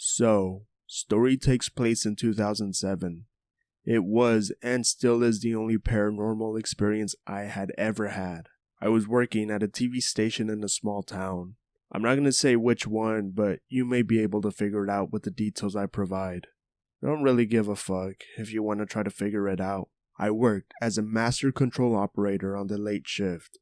So, story takes place in 2007. It was and still is the only paranormal experience I had ever had. I was working at a TV station in a small town. I'm not going to say which one, but you may be able to figure it out with the details I provide. I don't really give a fuck if you want to try to figure it out. I worked as a master control operator on the late shift.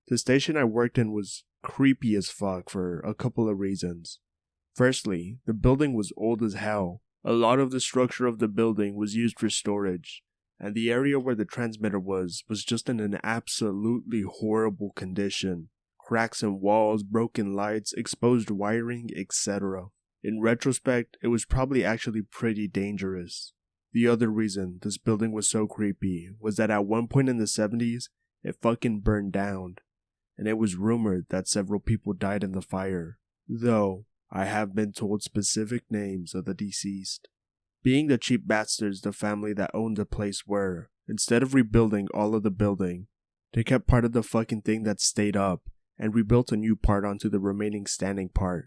The station I worked in was creepy as fuck for a couple of reasons. Firstly, the building was old as hell. A lot of the structure of the building was used for storage, and the area where the transmitter was just in an absolutely horrible condition. Cracks in walls, broken lights, exposed wiring, etc. In retrospect, it was probably actually pretty dangerous. The other reason this building was so creepy was that at one point in the 70s, it fucking burned down, and it was rumored that several people died in the fire, though I have been told specific names of the deceased. Being the cheap bastards the family that owned the place were, instead of rebuilding all of the building, they kept part of the fucking thing that stayed up and rebuilt a new part onto the remaining standing part.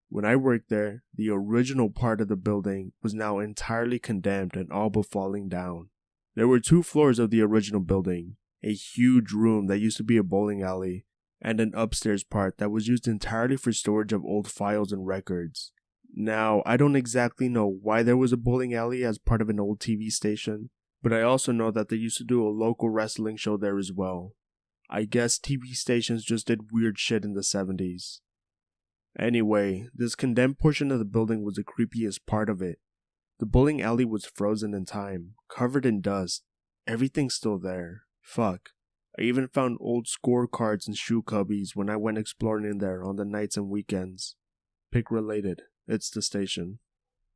When I worked there, the original part of the building was now entirely condemned and all but falling down. There were 2 floors of the original building, a huge room that used to be a bowling alley, and an upstairs part that was used entirely for storage of old files and records. Now, I don't exactly know why there was a bowling alley as part of an old TV station, but I also know that they used to do a local wrestling show there as well. I guess TV stations just did weird shit in the 70s. Anyway, this condemned portion of the building was the creepiest part of it. The bowling alley was frozen in time, covered in dust. Everything's still there. Fuck. I even found old scorecards and shoe cubbies when I went exploring in there on the nights and weekends. Pick related. It's the station.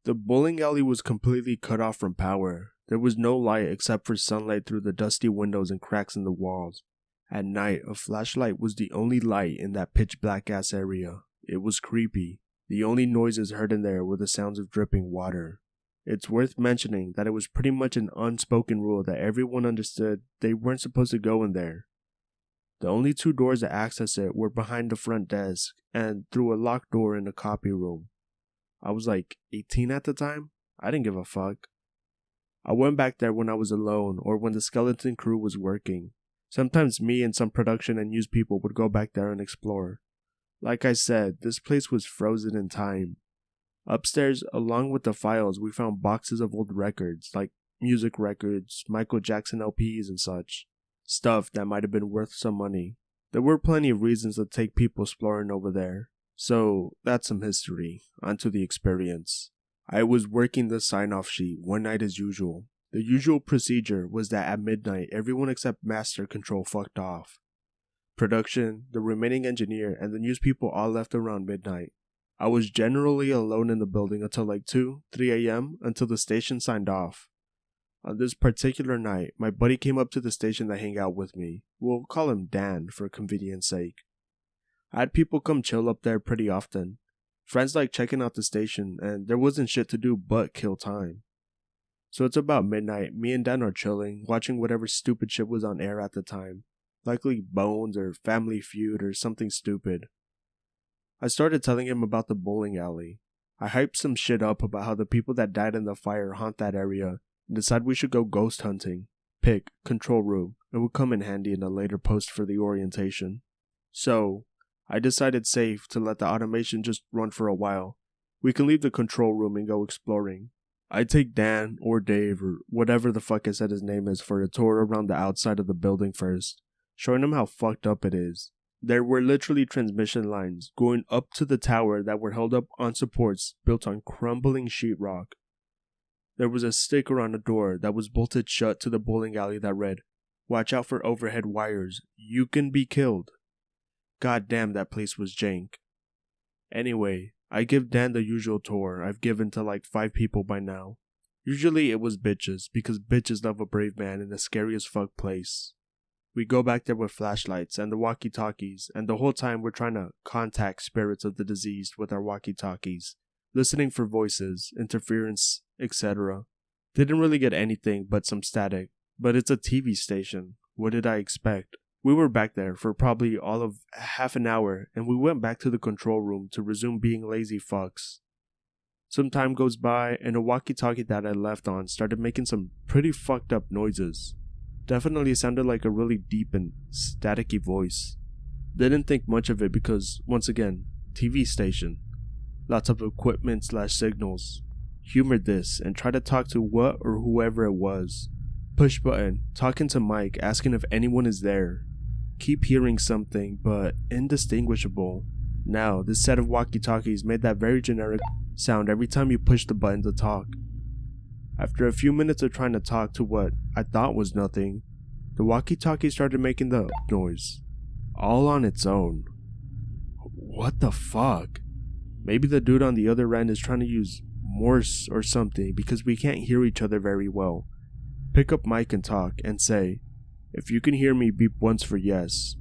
The bowling alley was completely cut off from power. There was no light except for sunlight through the dusty windows and cracks in the walls. At night, a flashlight was the only light in that pitch black ass area. It was creepy. The only noises heard in there were the sounds of dripping water. It's worth mentioning that it was pretty much an unspoken rule that everyone understood they weren't supposed to go in there. The only 2 doors to access it were behind the front desk and through a locked door in the copy room. I was like 18 at the time. I didn't give a fuck. I went back there when I was alone or when the skeleton crew was working. Sometimes me and some production and news people would go back there and explore. Like I said, this place was frozen in time. Upstairs, along with the files, we found boxes of old records, like music records, Michael Jackson LPs and such. Stuff that might have been worth some money. There were plenty of reasons to take people exploring over there. So, that's some history. Onto the experience. I was working the sign-off sheet one night as usual. The usual procedure was that at midnight, everyone except Master Control fucked off. Production, the remaining engineer, and the news people all left around midnight. I was generally alone in the building until like 2, 3 a.m. until the station signed off. On this particular night, my buddy came up to the station to hang out with me. We'll call him Dan for convenience sake. I had people come chill up there pretty often. Friends liked checking out the station, and there wasn't shit to do but kill time. So it's about midnight, me and Dan are chilling, watching whatever stupid shit was on air at the time. Likely Bones or Family Feud or something stupid. I started telling him about the bowling alley. I hyped some shit up about how the people that died in the fire haunt that area and decided we should go ghost hunting. Pick, control room, it would come in handy in a later post for the orientation. So, I decided safe to let the automation just run for a while. We can leave the control room and go exploring. I'd take Dan or Dave or whatever the fuck I said his name is for a tour around the outside of the building first, showing him how fucked up it is. There were literally transmission lines going up to the tower that were held up on supports built on crumbling sheetrock. There was a sticker on the door that was bolted shut to the bowling alley that read, "Watch out for overhead wires. You can be killed." God damn, that place was jank. Anyway, I give Dan the usual tour I've given to like 5 people by now. Usually it was bitches, because bitches love a brave man in a scary as fuck place. We go back there with flashlights and the walkie-talkies, and the whole time we're trying to contact spirits of the deceased with our walkie-talkies, listening for voices, interference, etc. Didn't really get anything but some static, but it's a TV station. What did I expect? We were back there for probably all of half an hour, and we went back to the control room to resume being lazy fucks. Some time goes by and a walkie-talkie that I left on started making some pretty fucked up noises. Definitely sounded like a really deep and staticky voice. Didn't think much of it because, once again, TV station. Lots of equipment/signals. Humored this and tried to talk to what or whoever it was. Push button, talking to mic, asking if anyone is there. Keep hearing something, but indistinguishable. Now, this set of walkie-talkies made that very generic sound every time you push the button to talk. After a few minutes of trying to talk to what I thought was nothing, the walkie-talkie started making the noise. All on its own. What the fuck? Maybe the dude on the other end is trying to use Morse or something because we can't hear each other very well. Pick up mic and talk and say, "If you can hear me, beep once for yes."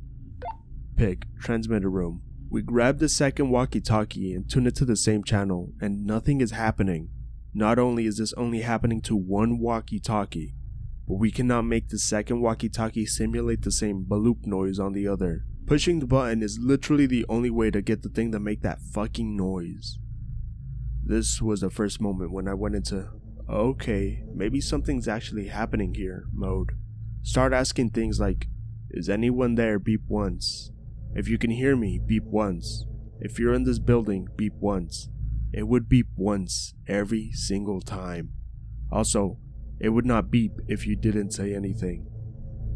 Pick transmitter room. We grab the second walkie-talkie and tune it to the same channel, and nothing is happening. Not only is this only happening to one walkie-talkie, but we cannot make the second walkie-talkie simulate the same bloop noise on the other. Pushing the button is literally the only way to get the thing to make that fucking noise. This was the first moment when I went into, okay, maybe something's actually happening here mode. Start asking things like, is anyone there, beep once. If you can hear me, beep once. If you're in this building, beep once. It would beep once every single time. Also, it would not beep if you didn't say anything.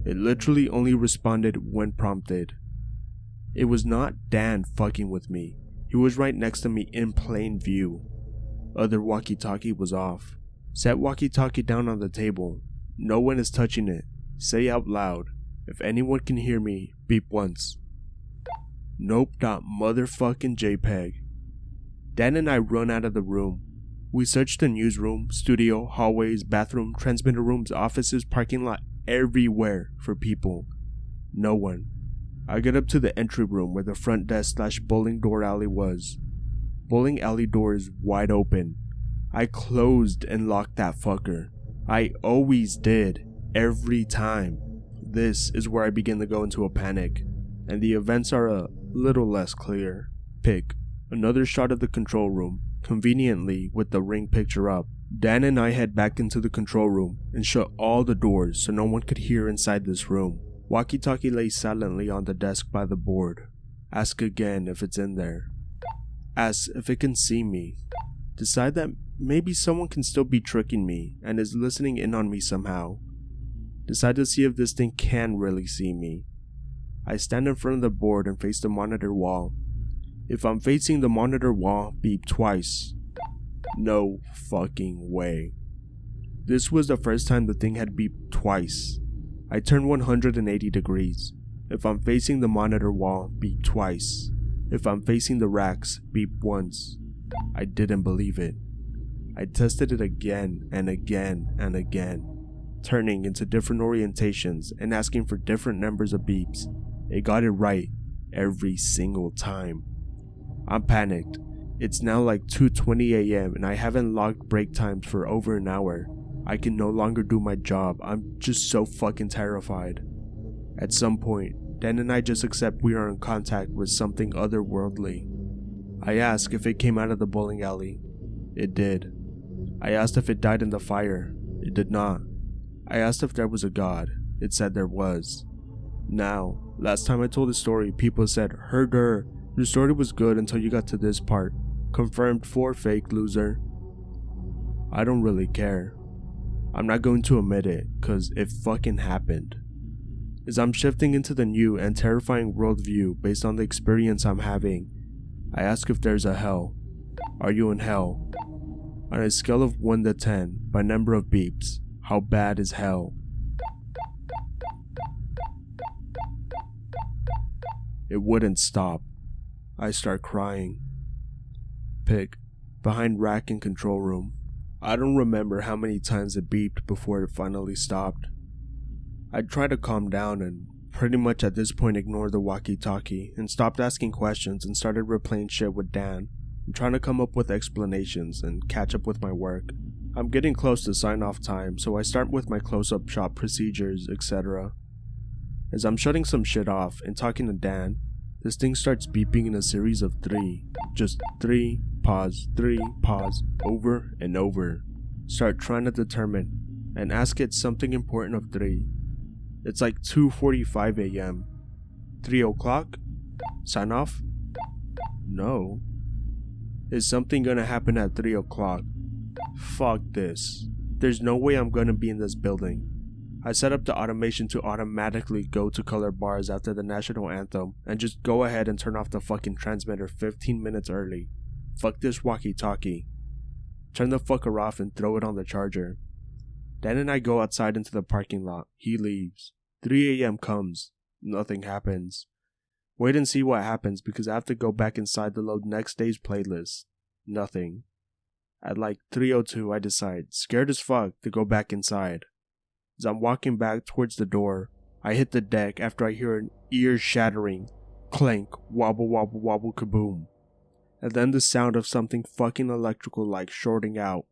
It literally only responded when prompted. It was not Dan fucking with me. He was right next to me in plain view. Other walkie-talkie was off. Set walkie-talkie down on the table. No one is touching it. Say out loud, if anyone can hear me, beep once. Nope. Motherfucking JPEG. Dan and I run out of the room. We search the newsroom, studio, hallways, bathroom, transmitter rooms, offices, parking lot, everywhere for people. No one. I get up to the entry room where the front desk/bowling door alley was. Bowling alley door is wide open. I closed and locked that fucker. I always did. Every time. This is where I begin to go into a panic, and the events are a little less clear. Pick another shot of the control room, conveniently with the ring picture up. Dan and I head back into the control room and shut all the doors so no one could hear inside this room. Walkie-talkie lays silently on the desk by the board. Ask again if it's in there. Ask if it can see me. Decide that maybe someone can still be tricking me and is listening in on me somehow. Decide to see if this thing can really see me. I stand in front of the board and face the monitor wall. If I'm facing the monitor wall, beep twice. No fucking way. This was the first time the thing had beeped twice. I turn 180 degrees. If I'm facing the monitor wall, beep twice. If I'm facing the racks, beep once. I didn't believe it. I tested it again and again and again, turning into different orientations and asking for different numbers of beeps. It got it right every single time. I'm panicked. It's now like 2:20 a.m. and I haven't logged break times for over an hour. I can no longer do my job. I'm just so fucking terrified. At some point, Dan and I just accept we are in contact with something otherworldly. I ask if it came out of the bowling alley. It did. I asked if it died in the fire. It did not. I asked if there was a god. It said there was. Now, last time I told the story, people said, "Heard her. Your story was good until you got to this part. Confirmed 4 fake, loser." I don't really care. I'm not going to admit it, cause it fucking happened. As I'm shifting into the new and terrifying worldview based on the experience I'm having, I ask if there's a hell. Are you in hell? On a scale of 1 to 10, by number of beeps, how bad is hell? It wouldn't stop. I start crying. Pick, behind rack and control room. I don't remember how many times it beeped before it finally stopped. I tried to calm down and pretty much at this point ignored the walkie-talkie and stopped asking questions and started replaying shit with Dan and trying to come up with explanations and catch up with my work. I'm getting close to sign-off time, so I start with my close-up shot procedures, etc. As I'm shutting some shit off and talking to Dan, this thing starts beeping in a series of 3, just 3 pause, 3, pause, over and over. Start trying to determine and ask it something important of 3. It's like 2:45 a.m. 3 o'clock? Sign off? No. Is something gonna happen at 3 o'clock? Fuck this. There's no way I'm gonna be in this building. I set up the automation to automatically go to color bars after the national anthem and just go ahead and turn off the fucking transmitter 15 minutes early. Fuck this walkie-talkie. Turn the fucker off and throw it on the charger. Dan and I go outside into the parking lot. He leaves. 3 a.m. comes. Nothing happens. Wait and see what happens because I have to go back inside to load next day's playlist. Nothing. At like 3:02 I decide, scared as fuck, to go back inside. As I'm walking back towards the door, I hit the deck after I hear an ear-shattering clank, wobble wobble wobble kaboom. And then the sound of something fucking electrical like shorting out.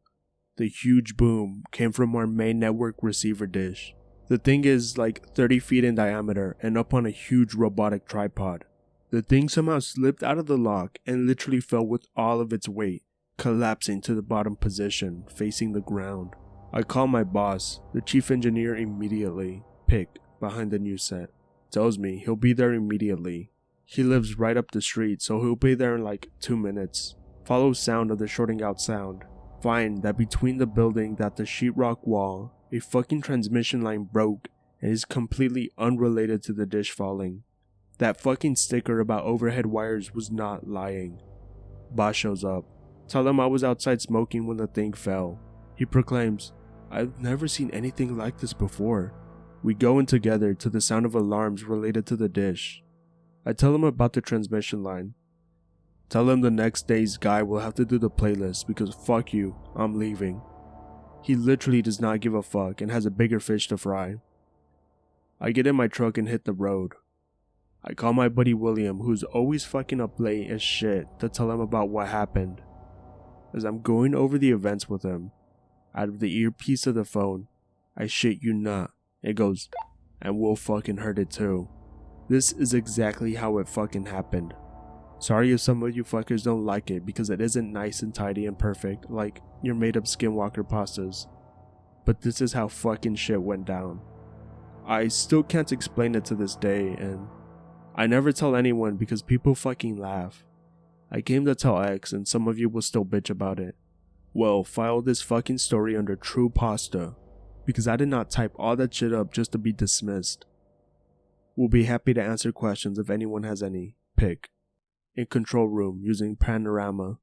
The huge boom came from our main network receiver dish. The thing is like 30 feet in diameter and up on a huge robotic tripod. The thing somehow slipped out of the lock and literally fell with all of its weight, collapsing to the bottom position, facing the ground. I call my boss, the chief engineer, immediately. Pick, behind the new set. Tells me he'll be there immediately. He lives right up the street, so he'll be there in like 2 minutes. Follow sound of the shorting out sound. Find that between the building that the sheetrock wall, a fucking transmission line broke and is completely unrelated to the dish falling. That fucking sticker about overhead wires was not lying. Boss shows up. Tell him I was outside smoking when the thing fell. He proclaims, "I've never seen anything like this before." We go in together to the sound of alarms related to the dish. I tell him about the transmission line. Tell him the next day's guy will have to do the playlist because fuck you, I'm leaving. He literally does not give a fuck and has a bigger fish to fry. I get in my truck and hit the road. I call my buddy William, who's always fucking up late as shit, to tell him about what happened. As I'm going over the events with him, out of the earpiece of the phone, I shit you not, it goes, "And we'll fucking heard it too." This is exactly how it fucking happened. Sorry if some of you fuckers don't like it because it isn't nice and tidy and perfect like your made up Skinwalker pastas. But this is how fucking shit went down. I still can't explain it to this day, and I never tell anyone because people fucking laugh. I came to tell X and some of you will still bitch about it. Well, file this fucking story under true pasta because I did not type all that shit up just to be dismissed. We'll be happy to answer questions if anyone has any. Pick. In control room using panorama.